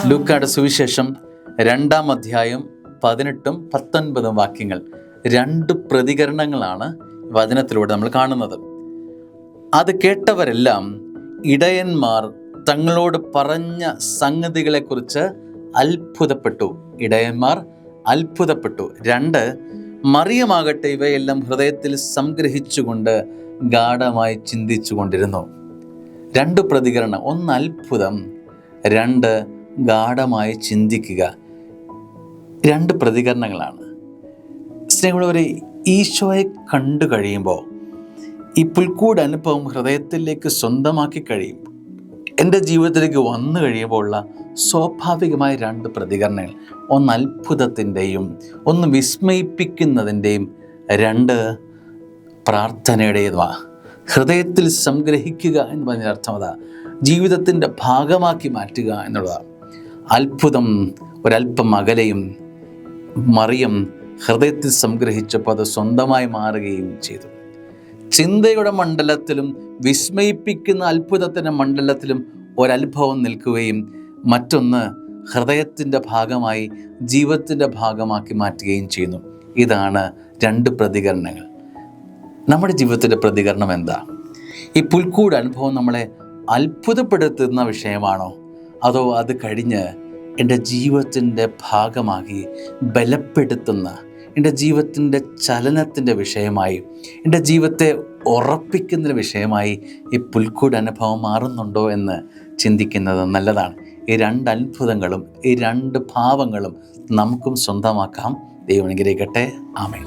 ലൂക്കായുടെ സുവിശേഷം 2-ാം അധ്യായം 18-19 വാക്യങ്ങൾ. 2 പ്രതികരണങ്ങളാണ് വചനത്തിലൂടെ നമ്മൾ കാണുന്നത്. അത് കേട്ടവരെല്ലാം ഇടയന്മാർ തങ്ങളോട് പറഞ്ഞ സംഗതികളെക്കുറിച്ച് അത്ഭുതപ്പെട്ടു. ഇടയന്മാർ അത്ഭുതപ്പെട്ടു. 2, മറിയമാകട്ടെ ഇവയെല്ലാം ഹൃദയത്തിൽ സംഗ്രഹിച്ചുകൊണ്ട് ഗാഢമായി ചിന്തിച്ചു കൊണ്ടിരുന്നു. 2 പ്രതികരണം. 1 അത്ഭുതം, 2 ഗാഢമായി ചിന്തിക്കുക. 2 പ്രതികരണങ്ങളാണ്. സ്നേഹമുള്ളവരെ, ഈശോയെ കണ്ടു കഴിയുമ്പോൾ, ഈ പുൽക്കൂട് അനുഭവം ഹൃദയത്തിലേക്ക് സ്വന്തമാക്കി കഴിയും, എൻ്റെ ജീവിതത്തിലേക്ക് വന്നു കഴിയുമ്പോൾ ഉള്ള സ്വാഭാവികമായ 2 പ്രതികരണങ്ങൾ. 1 അത്ഭുതത്തിൻ്റെയും 1 വിസ്മയിപ്പിക്കുന്നതിൻ്റെയും 2 പ്രാർത്ഥനയുടേതുമാണ്. ഹൃദയത്തിൽ സംഗ്രഹിക്കുക എന്ന് പറഞ്ഞ അർത്ഥം അതാ, ജീവിതത്തിൻ്റെ ഭാഗമാക്കി മാറ്റുക എന്നുള്ളതാണ്. അത്ഭുതം ഒരല്പം അകലെയും മറിയം ഹൃദയത്തിൽ സംഗ്രഹിച്ചപ്പോൾ അത് സ്വന്തമായി മാറുകയും ചെയ്തു. ചിന്തയുടെ മണ്ഡലത്തിലും വിസ്മയിപ്പിക്കുന്ന അത്ഭുതത്തിൻ്റെ മണ്ഡലത്തിലും ഒരനുഭവം നിൽക്കുകയും മറ്റൊന്ന് ഹൃദയത്തിൻ്റെ ഭാഗമായി ജീവിതത്തിൻ്റെ ഭാഗമാക്കി മാറ്റുകയും ചെയ്യുന്നു. ഇതാണ് 2 പ്രതികരണങ്ങൾ. നമ്മുടെ ജീവിതത്തിൻ്റെ പ്രതികരണം എന്താ? ഈ പുൽക്കൂട് അനുഭവം നമ്മളെ അത്ഭുതപ്പെടുത്തുന്ന വിഷയമാണോ, അതോ അത് കഴിഞ്ഞ് എൻ്റെ ജീവിതത്തിൻ്റെ ഭാഗമാക്കി ബലപ്പെടുത്തുന്ന, എൻ്റെ ജീവിതത്തിൻ്റെ ചലനത്തിൻ്റെ വിഷയമായി, എൻ്റെ ജീവിതത്തെ ഉറപ്പിക്കുന്ന വിഷയമായി ഈ പുൽക്കൂട് അനുഭവം മാറുന്നുണ്ടോ എന്ന് ചിന്തിക്കുന്നത് നല്ലതാണ്. ഈ 2 അത്ഭുതങ്ങളും ഈ 2 ഭാവങ്ങളും നമുക്കും സ്വന്തമാക്കാം. ദൈവം അനുഗ്രഹിക്കട്ടെ. ആമേൻ.